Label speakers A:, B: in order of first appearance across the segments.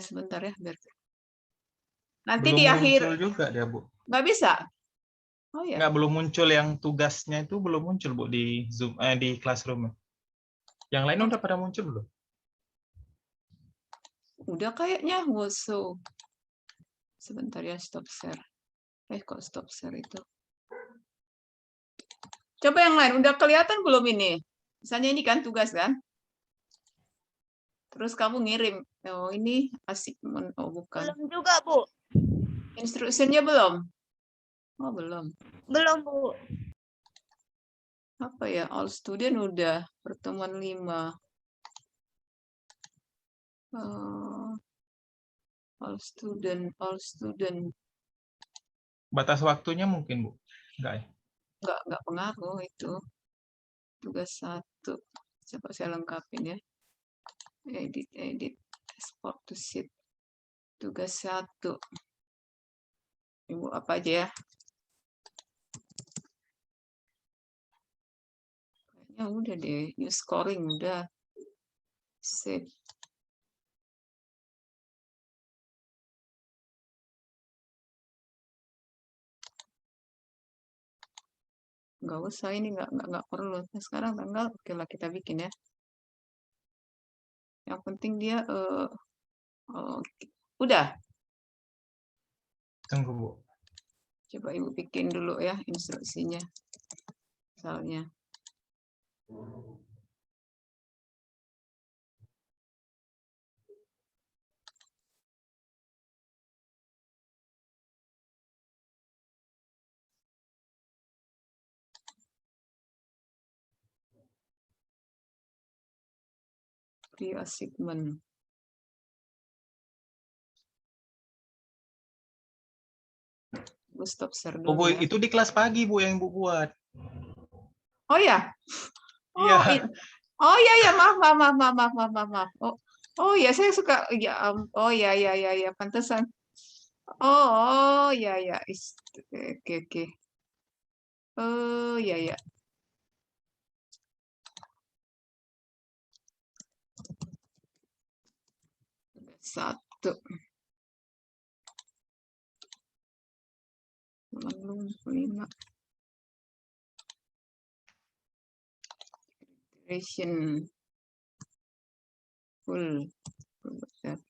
A: sebentar ya, biar nanti
B: Belum
A: di akhir
B: muncul juga dia, Bu.
A: nggak bisa. Oh ya,
B: Nggak, belum muncul yang tugasnya itu belum muncul, Bu, di Zoom, di Classroom. Yang lain udah pada muncul belum?
A: udah kayaknya. So, sebentar ya, stop share. Kok stop share itu? Coba yang lain, udah kelihatan belum ini? Misalnya ini kan tugas kan? Terus kamu ngirim. Oh, ini asik. Oh, bukan.
C: Belum juga, Bu.
A: Instruksinya belum? Oh, belum.
C: Belum, Bu.
A: Apa ya? All student udah. Pertemuan 5. All student.
B: Batas waktunya mungkin, Bu. Enggak ya?
A: Enggak pengaruh itu. Tugas 1. Coba saya lengkapin ya. Edit. Export to sheet. Tugas 1. Ibu apa aja ya? Kayaknya udah deh. New scoring udah. Save. Nggak usah, ini nggak perlu. Nah, sekarang tanggal, oke lah kita bikin ya. Yang penting dia udah.
B: Tunggu, Bu.
A: Coba Ibu bikin dulu ya instruksinya. Misalnya. Pre-assignment. Bu stop share
B: Oh,
A: dulu
B: Bu,
A: ya.
B: itu di kelas pagi, Bu, yang Ibu buat.
A: Oh ya.
B: Iya.
A: Oh ya, maaf. Oh ya, saya suka ya. Oh ya, pantesan. Oh ya. Oke. Oh ya. Satu. 5. Duration. Full. Tugas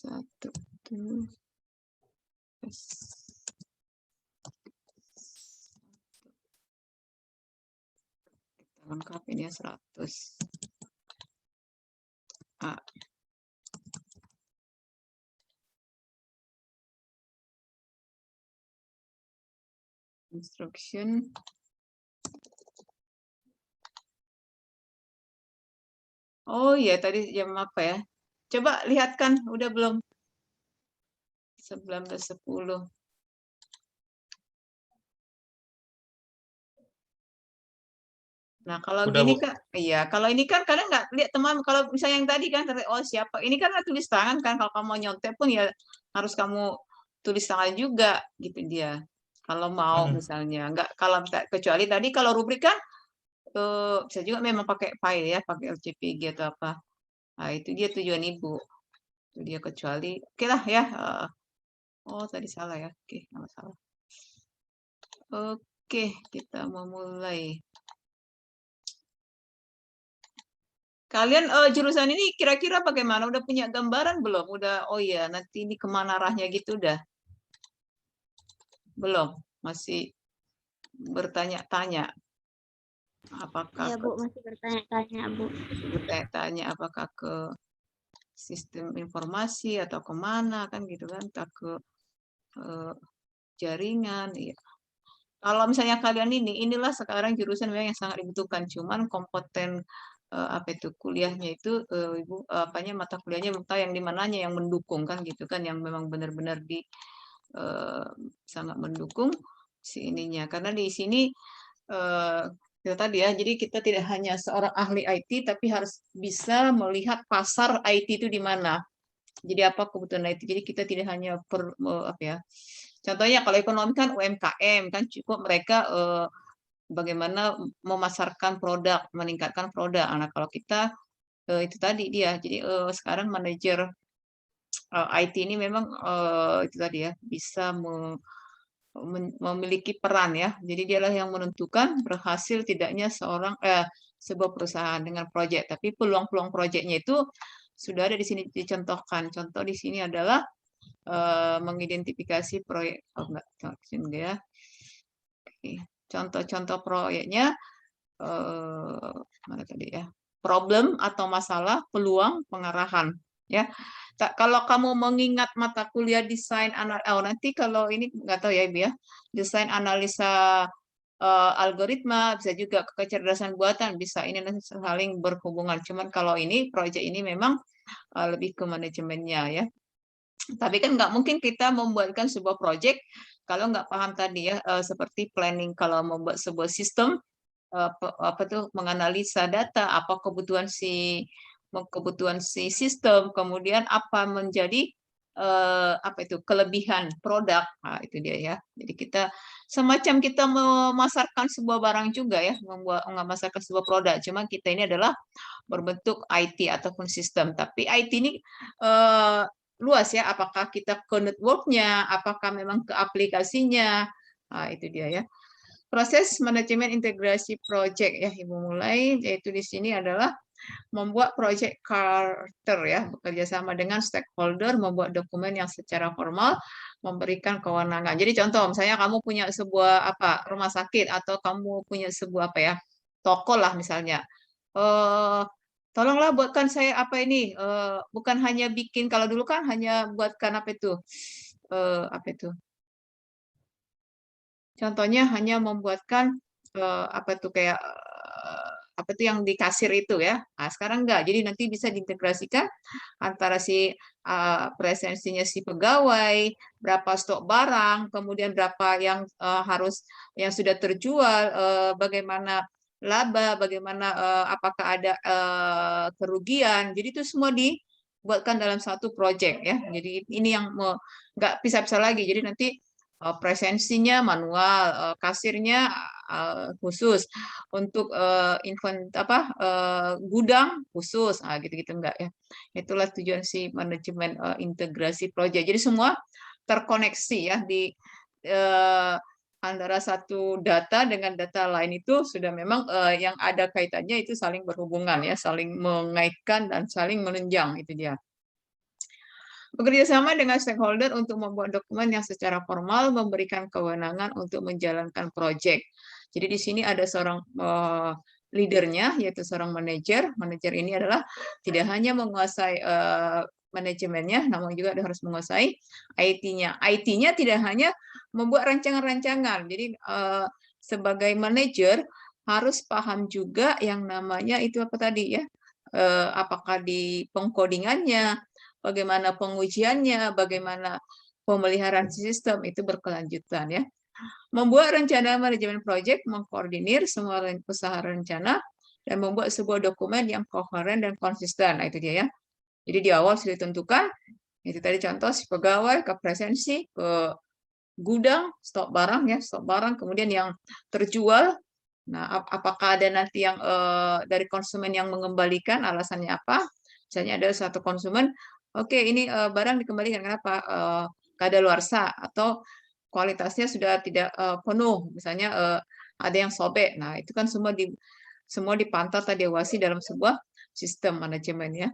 A: 1. Tugas. Kita lengkapin ya 100. A. Instruction. Oh iya, tadi jam apa ya? Coba lihatkan, udah belum? 19.10. Nah, kalau
B: Udah,
A: gini
B: Bu.
A: kan, iya, kalau ini kan kadang nggak lihat teman, kalau misalnya yang tadi kan, oh siapa, ini kan tulis tangan kan, kalau kamu mau nyontek pun ya harus kamu tulis tangan juga, gitu dia. Kalau mau misalnya, nggak, kalau kecuali tadi kalau rubrik kan, bisa juga memang pakai file ya, pakai LCPG atau apa. Nah, itu dia tujuan Ibu. Itu dia kecuali, oke lah ya. Oh, tadi salah ya, oke, nggak masalah. Oke, kita mau mulai. Kalian jurusan ini kira-kira bagaimana? Udah punya gambaran belum? Udah, oh iya, nanti ini kemana arahnya gitu udah? Belum? Masih bertanya-tanya? Apakah
C: Iya, Bu, masih bertanya-tanya, Bu.
A: bertanya-tanya apakah ke sistem informasi atau kemana kan gitu kan? Tak ke jaringan. Iya. Kalau misalnya kalian inilah sekarang jurusan memang yang sangat dibutuhkan. Cuman kompeten apa itu kuliahnya itu ibu apanya mata kuliahnya belum tahu yang di mananya yang mendukung kan gitu kan yang memang benar-benar di sangat mendukung si ininya karena di sini itu tadi ya jadi kita tidak hanya seorang ahli IT tapi harus bisa melihat pasar IT itu di mana jadi apa kebutuhan IT jadi kita tidak hanya apa ya contohnya kalau ekonomi kan UMKM kan cukup mereka bagaimana memasarkan produk, meningkatkan produk. Nah, kalau kita itu tadi dia. Jadi sekarang manajer IT ini memang itu tadi ya bisa memiliki peran ya. Jadi dialah yang menentukan berhasil tidaknya sebuah perusahaan dengan proyek. Tapi peluang-peluang proyeknya itu sudah ada di sini dicontohkan. Contoh di sini adalah mengidentifikasi proyek. Oh enggak, sini ya. Oke. Contoh-contoh proyeknya mana tadi ya? Problem atau masalah, peluang, pengarahan. Ya, kalau kamu mengingat mata kuliah desain nanti kalau ini nggak tahu ya Ibu ya, desain analisa algoritma bisa juga kecerdasan buatan bisa ini nanti saling berhubungan. Cuman kalau ini proyek ini memang lebih ke manajemennya ya. Tapi kan nggak mungkin kita membuatkan sebuah proyek kalau nggak paham tadi ya seperti planning kalau membuat sebuah sistem apa tuh menganalisa data apa kebutuhan si sistem kemudian apa menjadi apa itu kelebihan produk itu dia ya jadi kita semacam kita memasarkan sebuah barang juga ya memasarkan sebuah produk cuma kita ini adalah berbentuk IT ataupun sistem tapi IT ini luas ya apakah kita ke networknya apakah memang ke aplikasinya itu dia ya. Proses manajemen integrasi project ya Ibu mulai yaitu di sini adalah membuat project charter ya bekerja sama dengan stakeholder membuat dokumen yang secara formal memberikan kewenangan. Jadi contoh misalnya kamu punya sebuah rumah sakit atau kamu punya sebuah toko lah misalnya. Tolonglah buatkan saya ini bukan hanya bikin kalau dulu kan hanya buatkan apa itu contohnya hanya membuatkan apa tuh kayak apa tuh yang di kasir itu ya. Nah, sekarang enggak. Jadi nanti bisa diintegrasikan antara si presensinya si pegawai, berapa stok barang, kemudian berapa yang yang sudah terjual, bagaimana laba, bagaimana apakah ada kerugian. Jadi itu semua dibuatkan dalam satu project ya. Jadi ini yang nggak pisah-pisah lagi. Jadi nanti presensinya manual, kasirnya khusus, untuk gudang khusus, gitu-gitu enggak ya. Itulah tujuan si manajemen integrasi proyek. Jadi semua terkoneksi ya di antara satu data dengan data lain itu sudah memang yang ada kaitannya itu saling berhubungan ya, saling mengaitkan dan saling menunjang itu dia. Bekerja sama dengan stakeholder untuk membuat dokumen yang secara formal memberikan kewenangan untuk menjalankan proyek. Jadi di sini ada seorang leadernya, yaitu seorang manajer. Manajer ini adalah tidak hanya menguasai manajemennya, namun juga harus menguasai IT-nya. IT-nya tidak hanya membuat rancangan-rancangan. Jadi sebagai manajer harus paham juga yang namanya itu apa tadi ya, apakah di pengkodingannya, bagaimana pengujiannya, bagaimana pemeliharaan sistem itu berkelanjutan ya. Membuat rencana manajemen proyek, mengkoordinir semua usaha rencana, dan membuat sebuah dokumen yang koheren dan konsisten. Nah, itu dia ya. Jadi di awal sudah ditentukan, itu tadi contoh si pegawai, ke presensi, ke gudang, stok barang ya, stok barang, kemudian yang terjual. Nah, apakah ada nanti yang dari konsumen yang mengembalikan, alasannya apa? Misalnya ada satu konsumen, oke ini barang dikembalikan, kenapa? Kadaluarsa atau kualitasnya sudah tidak penuh, misalnya ada yang sobek. Nah, itu kan semua dipantau atau diawasi dalam sebuah sistem manajemen ya.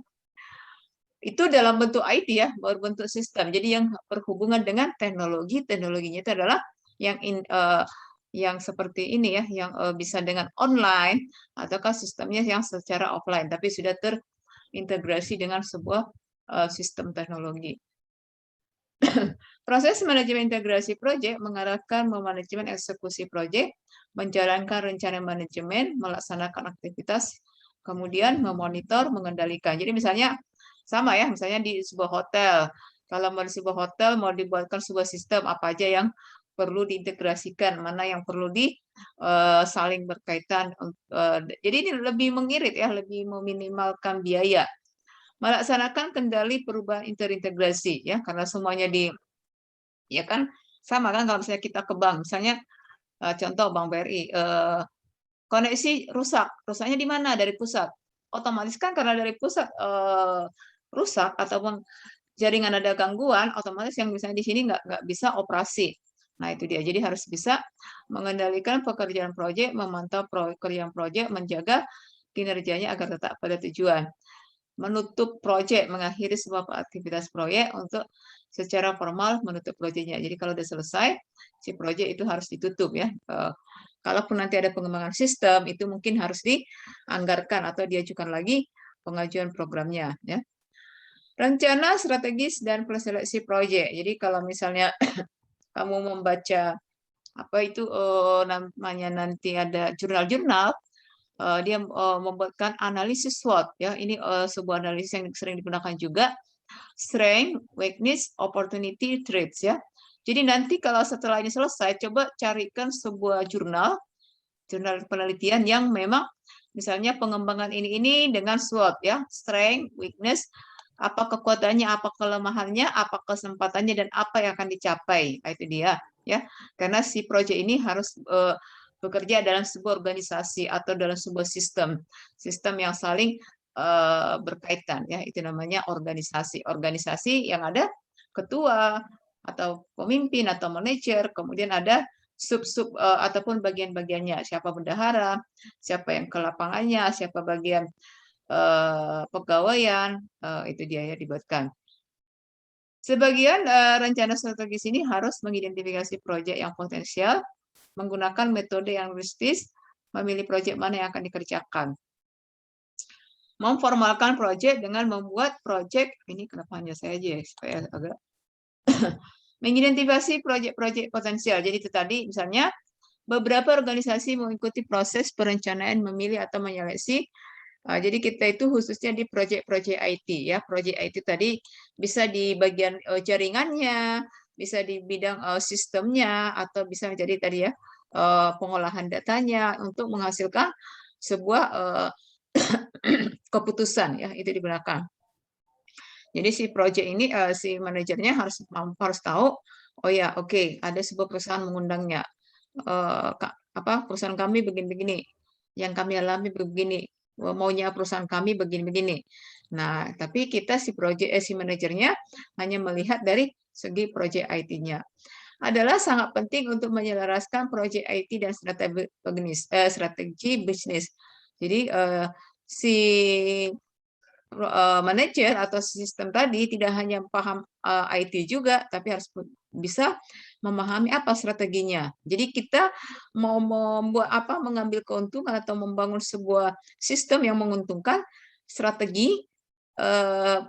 A: Itu dalam bentuk IT ya, berbentuk sistem. Jadi yang berhubungan dengan teknologi, teknologinya itu adalah yang seperti ini ya, yang bisa dengan online ataukah sistemnya yang secara offline, tapi sudah terintegrasi dengan sebuah sistem teknologi. Proses manajemen integrasi proyek mengarahkan memanajemen eksekusi proyek, menjalankan rencana manajemen, melaksanakan aktivitas, kemudian memonitor, mengendalikan. Jadi misalnya sama ya, misalnya di sebuah hotel. Kalau mau di sebuah hotel mau dibuatkan sebuah sistem apa aja yang perlu diintegrasikan, mana yang perlu saling berkaitan. Jadi ini lebih mengirit ya, lebih meminimalkan biaya. Melaksanakan kendali perubahan interintegrasi ya, karena semuanya ya kan sama kan kalau misalnya kita ke bank, misalnya contoh Bank BRI, koneksi rusaknya di mana? Dari pusat. Otomatis kan karena dari pusat rusak ataupun jaringan ada gangguan, otomatis yang misalnya di sini nggak bisa operasi. Nah itu dia. Jadi harus bisa mengendalikan pekerjaan proyek, memantau pekerjaan proyek, menjaga kinerjanya agar tetap pada tujuan. Menutup proyek, mengakhiri semua aktivitas proyek untuk secara formal menutup proyeknya. Jadi kalau sudah selesai, si proyek itu harus ditutup ya. Kalaupun nanti ada pengembangan sistem, itu mungkin harus dianggarkan atau diajukan lagi pengajuan programnya ya. Rencana strategis dan preseleksi proyek. Jadi kalau misalnya kamu membaca apa itu namanya nanti ada jurnal-jurnal, dia membuatkan analisis SWOT ya. Ini sebuah analisis yang sering digunakan juga, strength, weakness, opportunity, threats ya. Jadi nanti kalau setelah ini selesai, coba carikan sebuah jurnal penelitian yang memang misalnya pengembangan ini dengan SWOT ya, strength, weakness, apa kekuatannya, apa kelemahannya, apa kesempatannya, dan apa yang akan dicapai. Nah, itu dia ya. Karena si proyek ini harus bekerja dalam sebuah organisasi atau dalam sebuah sistem yang saling berkaitan ya. Itu namanya organisasi. Organisasi yang ada ketua atau pemimpin atau manajer, kemudian ada sub-sub ataupun bagian-bagiannya, siapa bendahara, siapa yang ke lapangannya, siapa bagian pegawaian, itu dia ya dibuatkan. Sebagian rencana strategis ini harus mengidentifikasi proyek yang potensial, menggunakan metode yang realistis, memilih proyek mana yang akan dikerjakan. Memformalkan proyek dengan membuat proyek, ini kenapa hanya saya aja ya, supaya agak mengidentifikasi proyek-proyek potensial. Jadi itu tadi misalnya beberapa organisasi mengikuti proses perencanaan, memilih atau menyeleksi. Jadi kita itu khususnya di proyek-proyek IT ya. Proyek IT tadi bisa di bagian jaringannya, bisa di bidang sistemnya, atau bisa menjadi tadi ya pengolahan datanya untuk menghasilkan sebuah keputusan ya, itu digunakan. Jadi si proyek ini si manajernya harus tahu, oh ya oke, ada sebuah perusahaan mengundangnya, perusahaan kami begini-begini, yang kami alami begini, maunya perusahaan kami begini-begini. Nah, tapi kita si manajernya hanya melihat dari segi proyek IT-nya. Adalah sangat penting untuk menyelaraskan proyek IT dan strategi bisnis. Jadi si manajer atau sistem tadi tidak hanya paham IT juga, tapi harus bisa memahami apa strateginya. Jadi kita mau membuat apa, mengambil keuntungan atau membangun sebuah sistem yang menguntungkan, strategi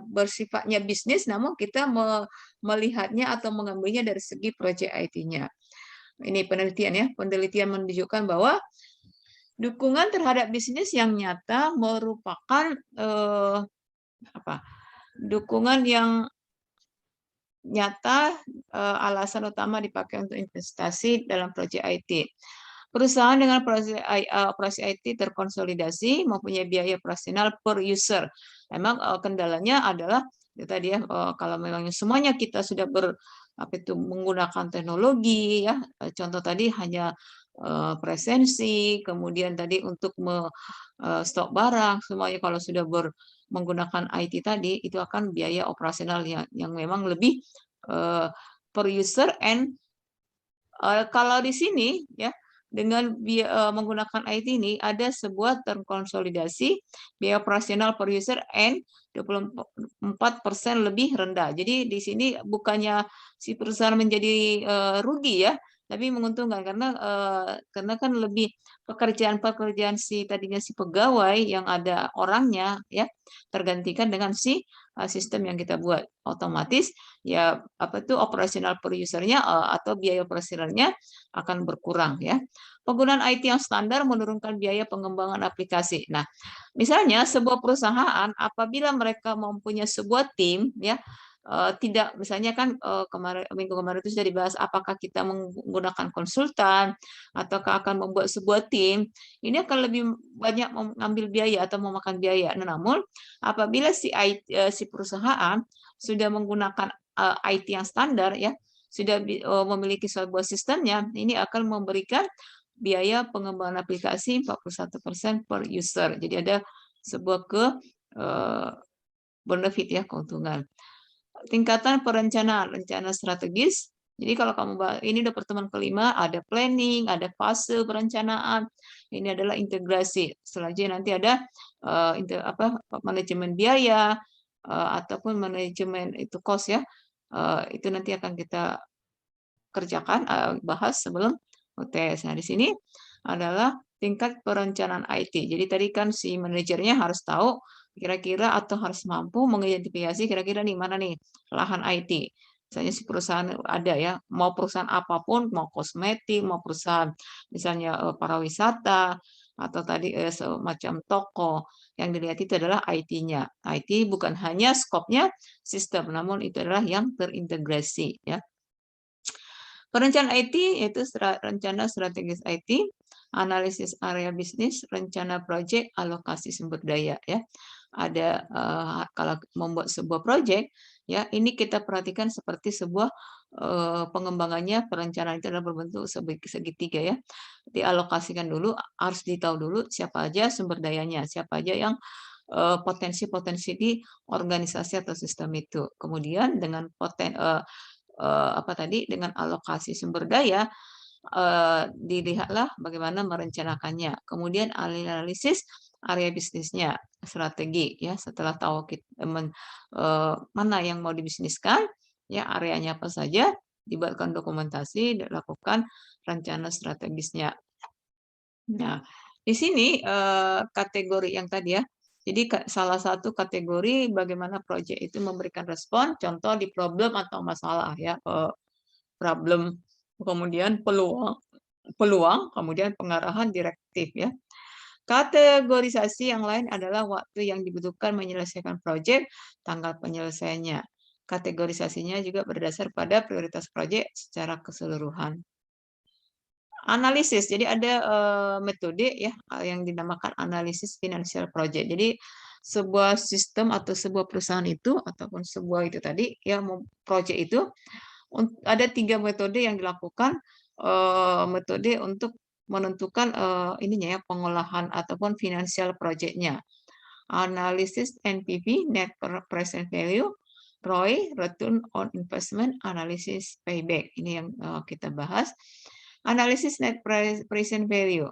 A: bersifatnya bisnis, namun kita melihatnya atau mengambilnya dari segi proyek IT-nya. Ini penelitian ya, penelitian menunjukkan bahwa dukungan terhadap bisnis yang nyata merupakan dukungan yang nyata, alasan utama dipakai untuk investasi dalam proyek IT. Perusahaan dengan operasi IT terkonsolidasi mempunyai biaya operasional per user. Memang kendalanya adalah ya tadi ya, kalau memang semuanya kita sudah menggunakan teknologi ya, contoh tadi hanya presensi, kemudian tadi untuk stok barang, semuanya kalau sudah menggunakan IT tadi, itu akan biaya operasional yang memang lebih per user, and kalau di sini ya dengan menggunakan IT ini ada sebuah terkonsolidasi biaya operasional per user and 24% lebih rendah. Jadi di sini bukannya si perusahaan menjadi rugi ya, tapi menguntungkan karena kan lebih pekerjaan si tadinya si pegawai yang ada orangnya ya tergantikan dengan si sistem yang kita buat. Otomatis ya operasional per usernya atau biaya operasionalnya akan berkurang ya. Penggunaan IT yang standar menurunkan biaya pengembangan aplikasi. Nah, misalnya sebuah perusahaan apabila mereka mempunyai sebuah tim ya, tidak misalnya kan minggu kemarin itu sudah dibahas apakah kita menggunakan konsultan ataukah akan membuat sebuah tim, ini akan lebih banyak mengambil biaya atau memakan biaya. Namun apabila si perusahaan sudah menggunakan IT yang standar ya, sudah memiliki sebuah sistemnya, ini akan memberikan biaya pengembangan aplikasi 41% per user. Jadi ada sebuah benefit ya, keuntungan. Tingkatan perencanaan, rencana strategis. Jadi kalau kamu ini udah pertemuan kelima, ada planning, ada fase perencanaan. Ini adalah integrasi. Selanjutnya nanti ada manajemen biaya ataupun manajemen itu cost ya. Itu nanti akan kita kerjakan, bahas sebelum UTS. Nah, di sini adalah tingkat perencanaan IT. Jadi tadi kan si manajernya harus tahu kira-kira atau harus mampu mengidentifikasi kira-kira nih mana nih lahan IT. Misalnya si perusahaan ada ya, mau perusahaan apapun, mau kosmetik, mau perusahaan misalnya pariwisata atau tadi semacam toko, yang dilihat itu adalah IT-nya. IT bukan hanya skopnya sistem, namun itu adalah yang terintegrasi ya. Perencanaan IT yaitu rencana strategis IT, analisis area bisnis, rencana proyek, alokasi sumber daya ya. Ada kalau membuat sebuah proyek ya, ini kita perhatikan seperti sebuah pengembangannya, perencanaan itu adalah berbentuk segitiga ya. Dialokasikan dulu, harus ditahu dulu siapa aja sumber dayanya, siapa aja yang potensi-potensi di organisasi atau sistem itu. Kemudian dengan dengan alokasi sumber daya dilihatlah bagaimana merencanakannya. Kemudian analisis area bisnisnya, strategi ya. Setelah tahu mana yang mau dibisniskan, ya areanya apa saja, dibuatkan dokumentasi, dilakukan rencana strategisnya. Nah, di sini kategori yang tadi ya. Jadi salah satu kategori bagaimana proyek itu memberikan respon, contoh di problem atau masalah ya, problem, kemudian peluang, kemudian pengarahan direktif ya. Kategorisasi yang lain adalah waktu yang dibutuhkan menyelesaikan proyek, tanggal penyelesaiannya. Kategorisasinya juga berdasar pada prioritas proyek secara keseluruhan. Analisis, jadi ada metode ya yang dinamakan analisis financial project. Jadi sebuah sistem atau sebuah perusahaan itu ataupun sebuah itu tadi ya project itu ada 3 metode yang dilakukan, metode untuk menentukan ininya ya pengolahan ataupun financial project-nya. Analisis NPV, net present value, ROI, return on investment, analisis payback. Ini yang kita bahas. Analisis net present value,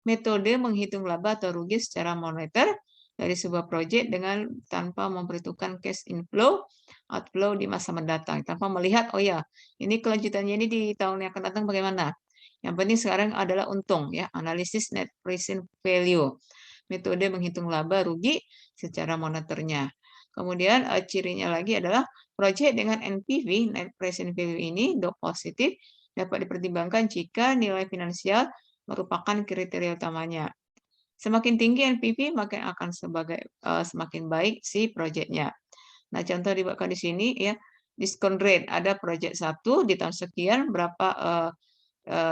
A: metode menghitung laba atau rugi secara moneter dari sebuah proyek dengan tanpa memperhitungkan cash inflow, outflow di masa mendatang, tanpa melihat oh ya ini kelanjutannya ini di tahun yang akan datang bagaimana. Yang penting sekarang adalah untung ya, analisis net present value, metode menghitung laba rugi secara moneternya. Kemudian cirinya lagi adalah proyek dengan NPV, net present value ini positif, dapat dipertimbangkan jika nilai finansial merupakan kriteria utamanya. Semakin tinggi NPV, maka akan semakin baik si proyeknya. Nah, contoh dibuatkan di sini ya, diskon rate. Ada proyek 1 di tahun sekian berapa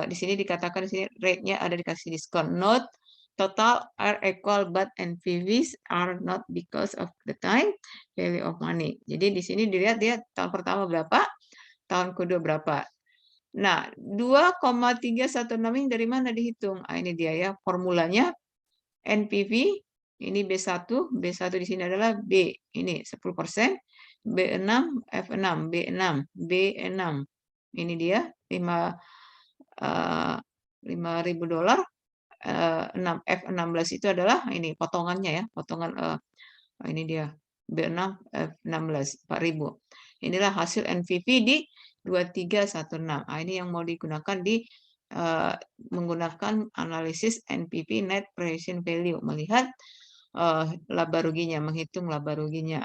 A: di sini dikatakan di sini rate-nya ada dikasih diskon. Note total are equal but NPVs are not because of the time value of money. Jadi di sini dilihat dia tahun pertama berapa, tahun kedua berapa. Nah, 2,316 ini dari mana dihitung? Ini dia ya, formulanya NPV, ini B1 di sini adalah B, ini 10%, B6, F6, B6, B6. Ini dia, $5.000, F16 itu adalah ini potongannya ya, potongan ini dia, B6, F16, 4.000. Inilah hasil NPV di 2316. Nah, ini yang mau digunakan di menggunakan analisis NPV net present value, melihat laba ruginya, menghitung laba ruginya.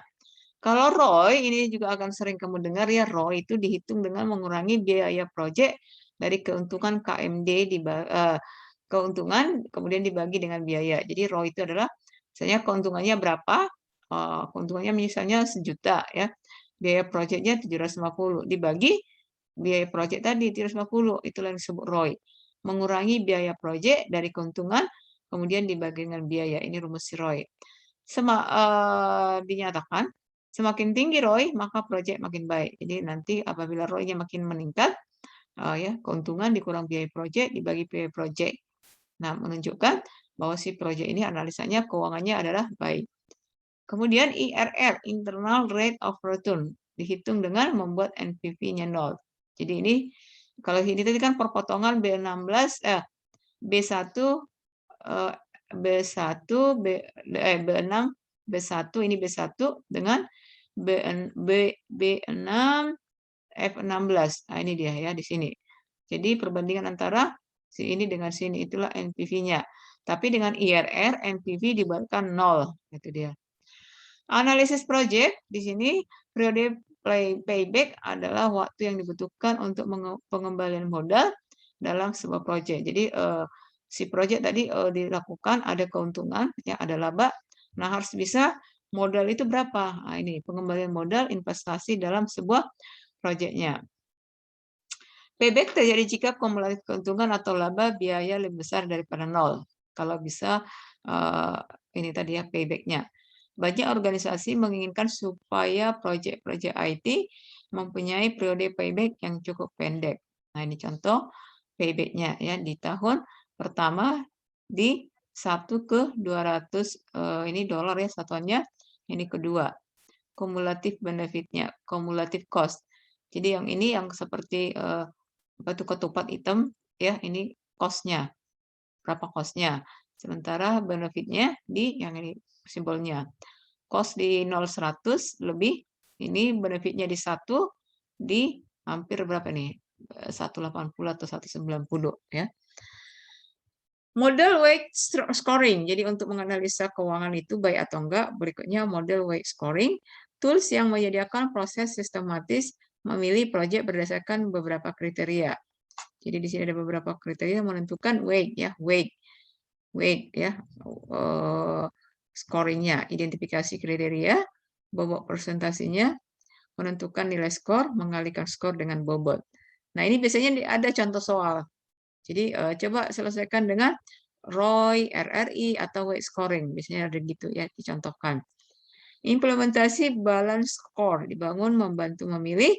A: Kalau ROI ini juga akan sering kamu dengar ya, ROI itu dihitung dengan mengurangi biaya proyek dari keuntungan KMD keuntungan kemudian dibagi dengan biaya. Jadi ROI itu adalah misalnya keuntungannya berapa? Keuntungannya misalnya 1 juta ya. Biaya proyeknya 750 dibagi biaya proyek tadi 750, itulah yang disebut ROI. Mengurangi biaya proyek dari keuntungan kemudian dibagi dengan biaya. Ini rumus ROI. Dinyatakan Semakin tinggi ROI, maka proyek makin baik. Jadi nanti apabila ROI-nya makin meningkat, ya keuntungan dikurang biaya proyek dibagi biaya proyek. Nah, menunjukkan bahwa si proyek ini analisanya keuangannya adalah baik. Kemudian IRR, Internal Rate of Return, dihitung dengan membuat NPV-nya 0. Jadi ini, kalau ini tadi kan perpotongan B16, B1, B1, B6, B1, ini B1 dengan B6, F16. Nah, ini dia ya di sini. Jadi perbandingan antara si ini dengan sini, itulah NPV-nya. Tapi dengan IRR, NPV dibuatkan 0. Itu dia. Analisis project, di sini periode payback adalah waktu yang dibutuhkan untuk pengembalian modal dalam sebuah proyek. Jadi si proyek tadi dilakukan, ada keuntungan, ya ada laba. Nah, harus bisa modal itu berapa. Nah, ini pengembalian modal investasi dalam sebuah proyeknya. Payback terjadi jika kumulatif keuntungan atau laba biaya lebih besar daripada 0. Kalau bisa ini tadi ya payback-nya. Banyak organisasi menginginkan supaya proyek-proyek IT mempunyai periode payback yang cukup pendek. Nah, ini contoh payback-nya ya di tahun pertama di 1 ke 200 ini dolar ya satuannya. Ini kedua. Kumulatif benefit-nya, kumulatif cost. Jadi yang ini yang seperti batu ketupat hitam ya, ini cost-nya. Berapa cost-nya? Sementara benefit-nya di yang ini simbolnya. Cost di 0,100 lebih, ini benefit-nya di 1 di hampir berapa nih? 180 atau 190 ya. Model weight scoring. Jadi untuk menganalisa keuangan itu baik atau enggak, berikutnya model weight scoring. Tools yang menyediakan proses sistematis memilih proyek berdasarkan beberapa kriteria. Jadi di sini ada beberapa kriteria menentukan weight ya, weight ya, scoringnya, identifikasi kriteria, bobot presentasinya, menentukan nilai skor, mengalihkan skor dengan bobot. Nah, ini biasanya ada contoh soal. Jadi coba selesaikan dengan ROI, RRI, atau weight scoring. Biasanya ada gitu ya, dicontohkan. Implementasi balance score dibangun membantu memilih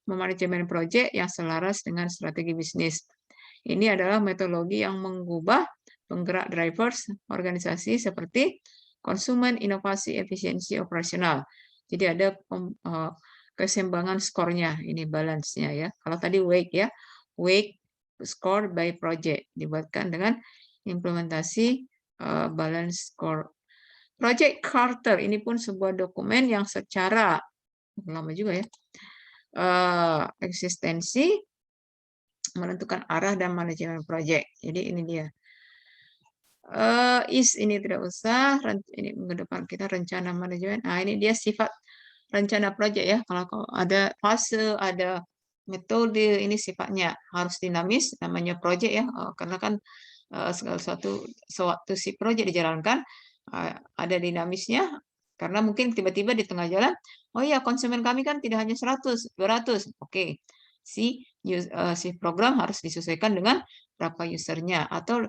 A: manajemen proyek yang selaras dengan strategi bisnis. Ini adalah metodologi yang mengubah penggerak drivers organisasi seperti konsumen, inovasi, efisiensi operasional. Jadi ada keseimbangan skornya, ini balance-nya ya. Kalau tadi weight ya, weight score by project dibuatkan dengan implementasi balance score. Project Carter ini pun sebuah dokumen yang secara lama juga ya, eksistensi menentukan arah dan manajemen proyek. Jadi ini dia. Ini tidak usah, ini mengedepan kita rencana manajemen. Nah, ini dia sifat rencana proyek ya. Kalau ada fase, ada metode, ini sifatnya harus dinamis, namanya proyek ya. Karena kan segala sewaktu si proyek dijalankan, ada dinamisnya, karena mungkin tiba-tiba di tengah jalan, oh ya konsumen kami kan tidak hanya 100, 200. Oke, si program harus disesuaikan dengan berapa usernya, atau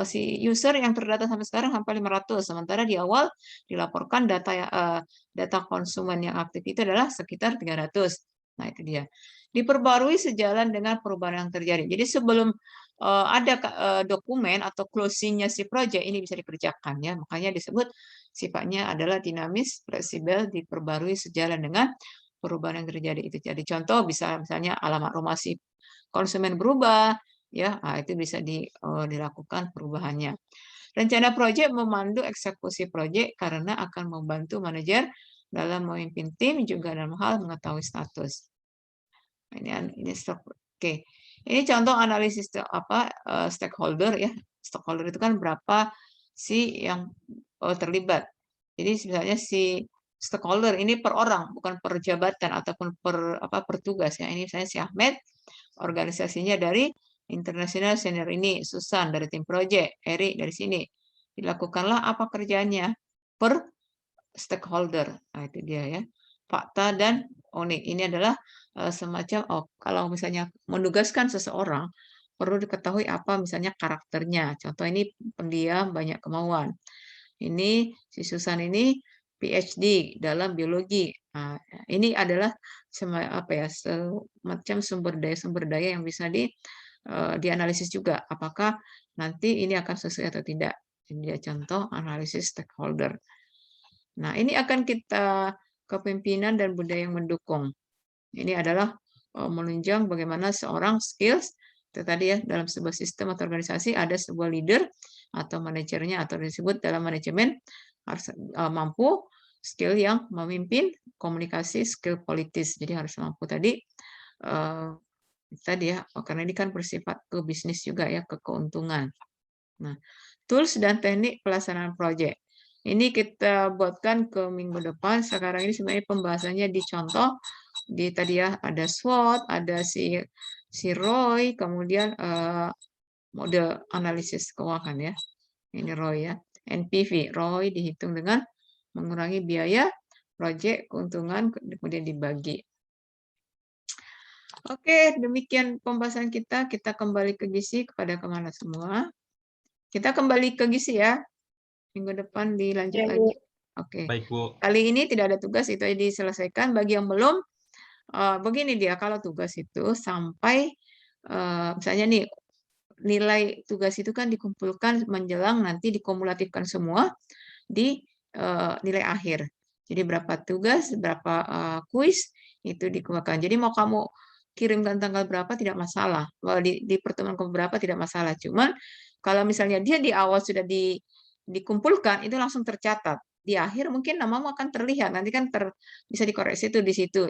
A: si user yang terdata sampai sekarang sampai 500, sementara di awal dilaporkan data konsumen yang aktif itu adalah sekitar 300. Nah, itu dia. Diperbarui sejalan dengan perubahan yang terjadi. Jadi sebelum ada dokumen atau closing-nya si project, ini bisa dikerjakan ya. Makanya disebut sifatnya adalah dinamis, fleksibel, diperbarui sejalan dengan perubahan yang terjadi. Itu jadi contoh bisa misalnya alamat rumah si konsumen berubah ya, itu bisa dilakukan perubahannya. Rencana proyek memandu eksekusi proyek karena akan membantu manajer dalam memimpin tim juga dalam hal mengetahui status. Ini oke. Ini contoh analisis stakeholder ya. Stakeholder itu kan berapa sih yang terlibat. Jadi misalnya si stakeholder ini per orang, bukan per jabatan ataupun per tugas ya. Ini misalnya si Ahmed, organisasinya dari internasional senior ini, Susan dari tim project, Erik dari sini. Dilakukanlah apa kerjanya per stakeholder. Nah, itu dia ya. Fakta dan unik. Ini adalah semacam kalau misalnya menugaskan seseorang perlu diketahui apa misalnya karakternya. Contoh ini pendiam, banyak kemauan. Ini si Susan ini PhD dalam biologi, Nah, ini adalah semacam sumber daya yang bisa dianalisis juga. Apakah nanti ini akan sesuai atau tidak. Ini dia contoh analisis stakeholder. Nah, ini akan kita kepemimpinan dan budaya yang mendukung. Ini adalah menunjang bagaimana seorang skills itu tadi ya, dalam sebuah sistem atau organisasi ada sebuah leader atau manajernya atau disebut dalam manajemen harus mampu skill yang memimpin, komunikasi, skill politis. Jadi harus mampu tadi ya, karena ini kan bersifat ke bisnis juga ya, ke keuntungan. Nah, tools dan teknik pelaksanaan proyek. Ini kita buatkan ke minggu depan. Sekarang ini sebenarnya pembahasannya dicontoh di tadi ya, ada SWOT, ada si Roy, kemudian model analisis keuangan ya. Ini Roy ya. NPV, Roy dihitung dengan mengurangi biaya, proyek, keuntungan, kemudian dibagi. Oke, demikian pembahasan kita. Kita kembali ke gizi kepada kemana semua. Kita kembali ke gizi ya. Minggu depan dilanjut
C: Ya, Bu.
A: lagi. Oke.
B: Baik, Bu.
A: Kali ini tidak ada tugas, itu aja diselesaikan. Bagi yang belum, begini dia, kalau tugas itu sampai, misalnya nih, nilai tugas itu kan dikumpulkan menjelang nanti dikumulatifkan semua di nilai akhir. Jadi berapa tugas, berapa kuis, itu dikumpulkan. Jadi mau kamu kirimkan tanggal berapa tidak masalah. Di pertemuan berapa tidak masalah. Cuman kalau misalnya dia di awal sudah dikumpulkan, itu langsung tercatat. Di akhir mungkin namamu akan terlihat, nanti kan bisa dikoreksi itu di situ.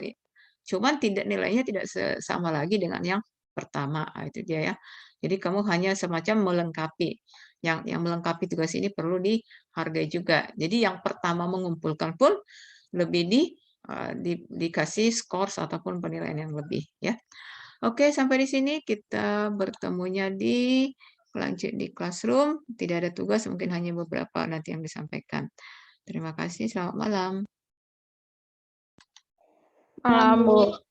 A: Cuman nilainya tidak sama lagi dengan yang pertama. Itu dia ya. Jadi kamu hanya semacam melengkapi. Yang melengkapi tugas ini perlu dihargai juga. Jadi yang pertama mengumpulkan pun lebih dikasih skor ataupun penilaian yang lebih ya. Oke, sampai di sini kita bertemunya di classroom. Tidak ada tugas, mungkin hanya beberapa nanti yang disampaikan. Terima kasih, selamat malam.
C: Malam, Bu.